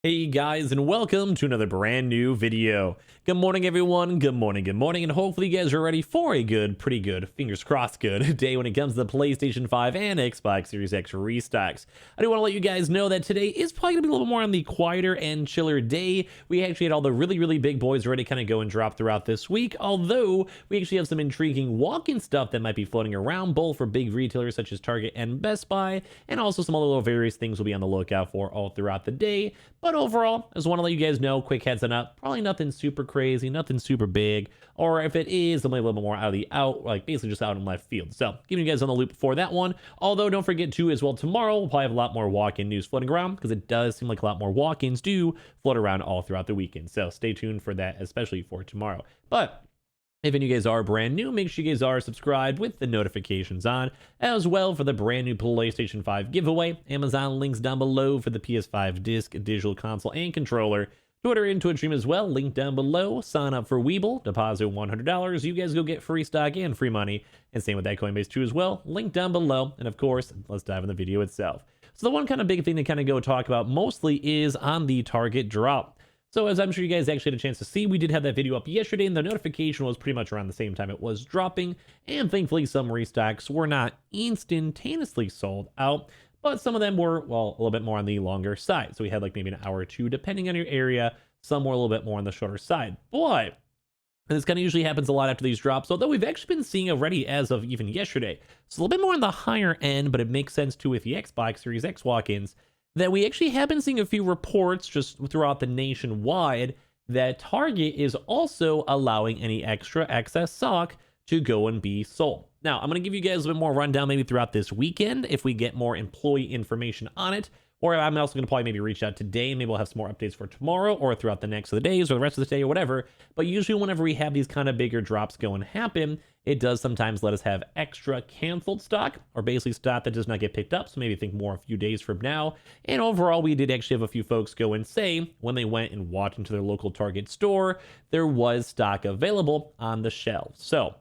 Hey guys, and welcome to another brand new video. Good morning everyone, good morning, and hopefully you guys are ready for a pretty good, fingers crossed good day when it comes to the PlayStation 5 and Xbox Series X restocks. I do want to let you guys know that today is probably going to be a little more on the quieter and chiller day. We actually had all the really big boys ready to kind of go and drop throughout this week, although we actually have some intriguing walk-in stuff that might be floating around, both for big retailers such as Target and Best Buy, and also some other little various things we'll be on the lookout for all throughout the day. But overall, I just want to let you guys know, quick heads up, probably nothing super crazy, nothing super big, or if it is, it'll be a little bit more out of the like basically just out in left field. So, keeping you guys on the loop for that one. Although, don't forget too, as well, tomorrow we'll probably have a lot more walk-in news floating around, because it does seem like a lot more walk-ins do float around all throughout the weekend. So, stay tuned for that, especially for tomorrow. But if any of you guys are brand new, make sure you guys are subscribed with the notifications on, as well for the brand new PlayStation 5 giveaway. Amazon links down below for the PS5 disc, digital console, and controller. Twitter and Twitch stream as well, link down below. Sign up for Weeble, deposit $100. You guys go get free stock and free money. And same with that Coinbase too as well, link down below. And of course, let's dive in the video itself. So the one kind of big thing to kind of go talk about mostly is on the Target drop. So as I'm sure you guys actually had a chance to see, we did have that video up yesterday, and the notification was pretty much around the same time it was dropping, and thankfully some restocks were not instantaneously sold out, but some of them were, well, a little bit more on the longer side. So we had like maybe an hour or two, depending on your area. Some were a little bit more on the shorter side. But this kind of usually happens a lot after these drops, although we've actually been seeing already as of even yesterday. So a little bit more on the higher end, but it makes sense too with the Xbox Series X walk-ins, that we actually have been seeing a few reports just throughout the nationwide that Target is also allowing any extra excess stock to go and be sold. Now, I'm going to give you guys a bit more rundown maybe throughout this weekend if we get more employee information on it. Or I'm also going to probably maybe reach out today, and maybe we'll have some more updates for tomorrow or throughout the next of the days or the rest of the day or whatever. But usually whenever we have these kind of bigger drops go and happen, it does sometimes let us have extra canceled stock, or basically stock that does not get picked up. So maybe think more a few days from now. And overall, we did actually have a few folks go and say when they went and walked into their local Target store, there was stock available on the shelves. So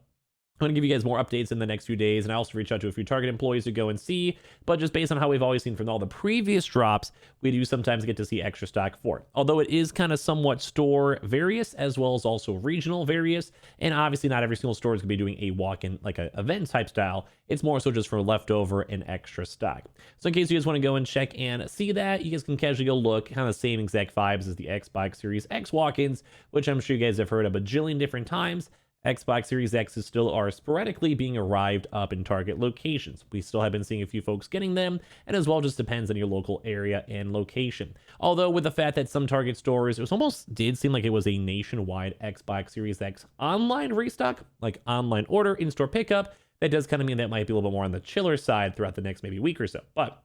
I'm going to give you guys more updates in the next few days, and I also reach out to a few Target employees to go and see, but just based on how we've always seen from all the previous drops, we do sometimes get to see extra stock for it. Although it is kind of somewhat store various as well as also regional various, and obviously not every single store is going to be doing a walk-in, like a event type style. It's more so just for leftover and extra stock. So in case you guys want to go and check and see that, you guys can casually go look, kind of the same exact vibes as the Xbox Series X walk-ins, which I'm sure you guys have heard a bajillion different times. Xbox Series X's still are sporadically being arrived up in Target locations. We still have been seeing a few folks getting them, and as well just depends on your local area and location. Although with the fact that some Target stores, it almost did seem like it was a nationwide Xbox Series X online restock, like online order, in-store pickup, that does kind of mean that might be a little bit more on the chiller side throughout the next maybe week or so. But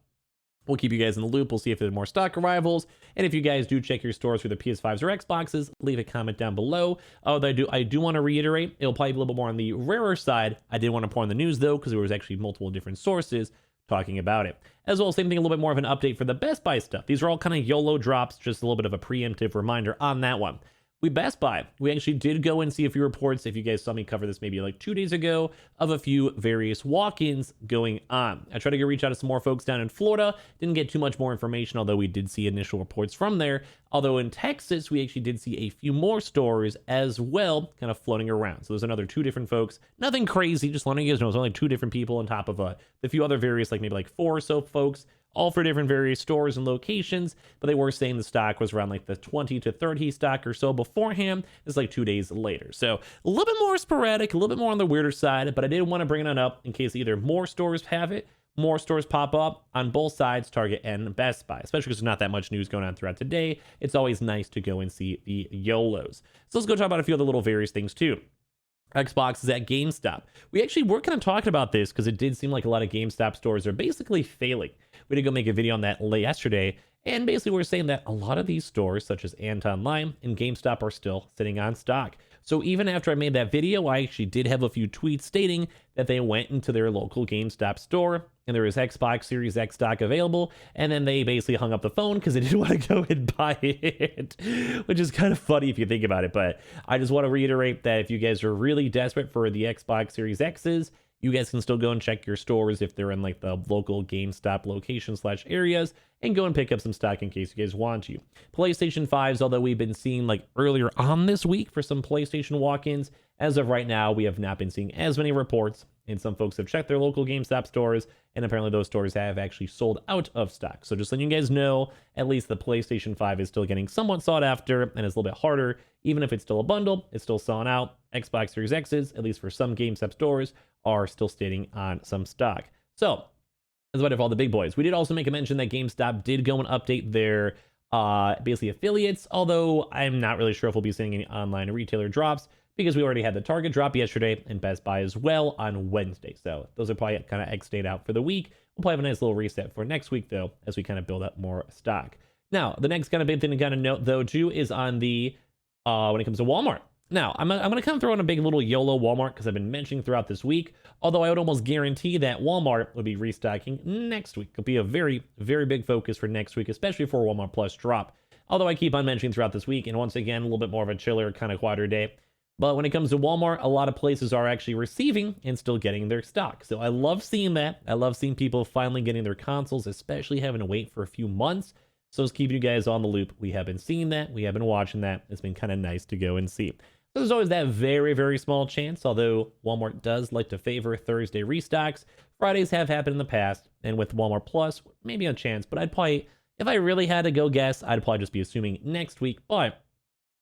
we'll keep you guys in the loop. We'll see if there's more stock arrivals. And if you guys do check your stores for the PS5s or Xboxes, leave a comment down below. Oh, I do want to reiterate, it'll probably be a little bit more on the rarer side. I did want to pour in the news though, because there was actually multiple different sources talking about it. As well, same thing, a little bit more of an update for the Best Buy stuff. These are all kind of YOLO drops, just a little bit of a preemptive reminder on that one. We Best Buy, we actually did go and see a few reports, if you guys saw me cover this maybe like 2 days ago, of a few various walk-ins going on. I tried to go reach out to some more folks down in Florida, didn't get too much more information, although we did see initial reports from there. Although in Texas, we actually did see a few more stores as well, kind of floating around. So there's another 2 different folks, nothing crazy, just letting you guys know, it's only 2 different people on top of the few other various, like maybe like 4 or so folks, all for different various stores and locations, but they were saying the stock was around like the 20 to 30 stock or so beforehand. It's like 2 days later. So a little bit more sporadic, a little bit more on the weirder side, but I did want to bring it up in case either more stores have it, more stores pop up on both sides, Target and Best Buy, especially because there's not that much news going on throughout the day. It's always nice to go and see the YOLOs. So let's go talk about a few other little various things too. Xbox is at GameStop. We actually were kind of talking about this because it did seem like a lot of GameStop stores are basically failing. We did go make a video on that late yesterday, and basically we're saying that a lot of these stores, such as Anton Lime and GameStop, are still sitting on stock. So even after I made that video, I actually did have a few tweets stating that they went into their local GameStop store and there was Xbox Series X stock available, and then they basically hung up the phone because they didn't want to go and buy it, which is kind of funny if you think about it. But I just want to reiterate that if you guys are really desperate for the Xbox Series X's, You guys can still go and check your stores if they're in like the local GameStop location/areas and go and pick up some stock in case you guys want to. PlayStation 5s, although we've been seeing like earlier on this week for some PlayStation walk-ins, as of right now, we have not been seeing as many reports, and some folks have checked their local GameStop stores, and apparently those stores have actually sold out of stock. So just letting you guys know, at least the PlayStation 5 is still getting somewhat sought after, and it's a little bit harder. Even if it's still a bundle, it's still selling out. Xbox Series X's, at least for some GameStop stores, are still stating on some stock. So that's about it for all the big boys. We did also make a mention that GameStop did go and update their basically affiliates, although I'm not really sure if we'll be seeing any online retailer drops, because we already had the Target drop yesterday and Best Buy as well on Wednesday. So those are probably kind of X-stayed out for the week. We'll probably have a nice little reset for next week, though, as we kind of build up more stock. Now, the next kind of big thing to kind of note, though, too, is on the when it comes to Walmart. Now, I'm going to kind of throw in a big little YOLO Walmart because I've been mentioning throughout this week, although I would almost guarantee that Walmart would be restocking next week. It'll be a very, very big focus for next week, especially for Walmart Plus drop. Although I keep on mentioning throughout this week, and once again, a little bit more of a chiller, kind of quieter day. But when it comes to Walmart, a lot of places are actually receiving and still getting their stock. So I love seeing that. I love seeing people finally getting their consoles, especially having to wait for a few months. So it's keeping you guys on the loop. We have been seeing that. We have been watching that. It's been kind of nice to go and see. So there's always that very, very small chance, although Walmart does like to favor Thursday restocks. Fridays have happened in the past, and with Walmart Plus, maybe a chance, but I'd probably, if I really had to go guess, I'd probably just be assuming next week. But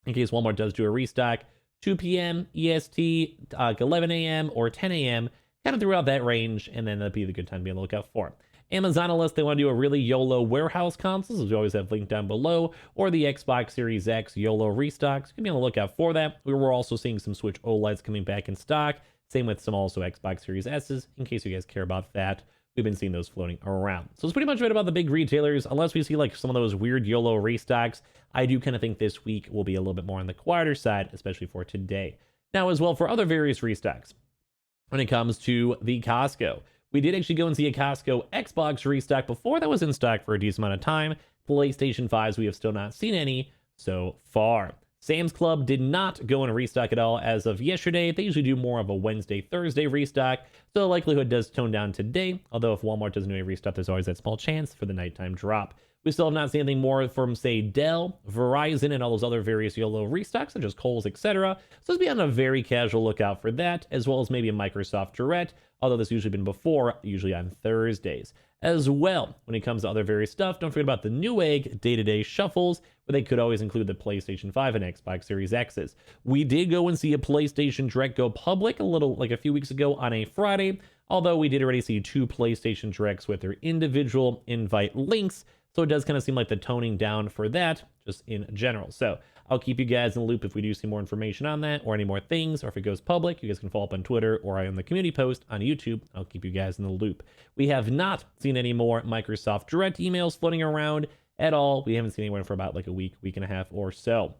in case Walmart does do a restock, 2 p.m. EST, 11 a.m. or 10 a.m., kind of throughout that range, and then that'd be the good time to be on the lookout for. Amazon list, they want to do a really YOLO warehouse consoles, as we always have linked down below, or the Xbox Series X YOLO restocks. You can be on the lookout for that. We were also seeing some Switch OLEDs coming back in stock. Same with some also Xbox Series S's, in case you guys care about that. We've been seeing those floating around. So it's pretty much right about the big retailers, unless we see like some of those weird YOLO restocks. I do kind of think this week will be a little bit more on the quieter side, especially for today. Now as well for other various restocks, when it comes to the Costco. We did actually go and see a Costco Xbox restock before that was in stock for a decent amount of time. PlayStation 5s, we have still not seen any so far. Sam's Club did not go and restock at all as of yesterday. They usually do more of a Wednesday, Thursday restock, so the likelihood does tone down today. Although if Walmart doesn't do a restock, there's always that small chance for the nighttime drop. We still have not seen anything more from, say, Dell, Verizon, and all those other various YOLO restocks, such as Kohl's, etc. So let's be on a very casual lookout for that, as well as maybe a Microsoft Direct, although this usually been before, usually on Thursdays. As well, when it comes to other various stuff, don't forget about the Newegg day-to-day shuffles, where they could always include the PlayStation 5 and Xbox Series X's. We did go and see a PlayStation Direct go public a few weeks ago on a Friday, although we did already see 2 PlayStation Directs with their individual invite links. So it does kind of seem like the toning down for that, just in general. So I'll keep you guys in the loop if we do see more information on that or any more things, or if it goes public. You guys can follow up on Twitter or on the community post on YouTube. I'll keep you guys in the loop. We have not seen any more Microsoft Direct emails floating around at all. We haven't seen anyone for about like a week and a half or so.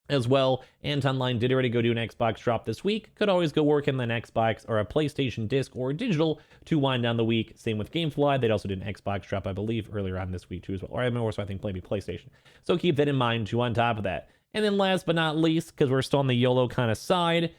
As well, Anton Line did already go do an Xbox drop this week. Could always go work in an Xbox or a PlayStation disc or digital to wind down the week. Same with Gamefly. They also did an Xbox drop, I believe, earlier on this week too as well. Or I think maybe PlayStation. So keep that in mind too on top of that. And then last but not least, because we're still on the YOLO kind of side,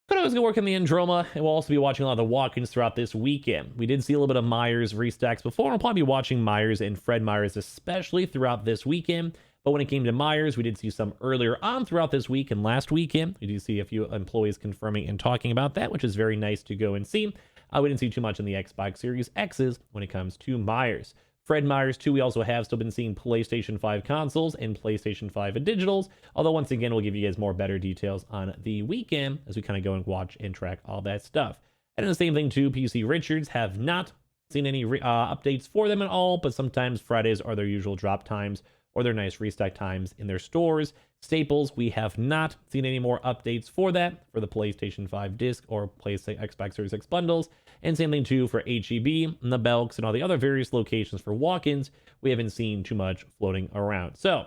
could always go work in the Androma, and we'll also be watching a lot of the walk-ins throughout this weekend. We did see a little bit of Myers restocks before, and we'll probably be watching Myers and Fred Myers especially throughout this weekend. But when it came to Myers, we did see some earlier on throughout this week and last weekend. We did see a few employees confirming and talking about that, which is very nice to go and see. We didn't see too much in the Xbox Series X's when it comes to Myers. Fred Myers, too, we also have still been seeing PlayStation 5 consoles and PlayStation 5 digitals, although once again, we'll give you guys more better details on the weekend as we kind of go and watch and track all that stuff. And the same thing, too, PC Richards have not seen any updates for them at all, but sometimes Fridays are their usual drop times or their nice restock times in their stores. Staples, we have not seen any more updates for that, for the PlayStation 5 disc or Xbox Series X bundles. And same thing too for HEB, and the Belks, and all the other various locations for walk-ins. We haven't seen too much floating around. So,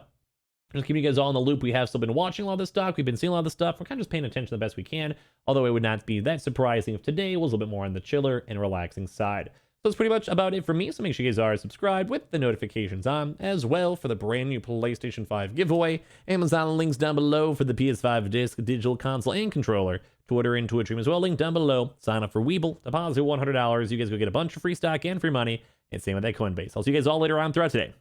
just keeping you guys all in the loop. We have still been watching a lot of this stock. We've been seeing a lot of this stuff. We're kind of just paying attention the best we can, although it would not be that surprising if today was a little bit more on the chiller and relaxing side. that's pretty much about it for me. So make sure you guys are subscribed with the notifications on as well for the brand new PlayStation 5 giveaway. Amazon links down below for the PS5 disc, digital console, and controller. Twitter and Twitch stream as well, link down below. Sign up for Weeble, deposit $100. You guys go get a bunch of free stock and free money. And same with that Coinbase. I'll see you guys all later on throughout today.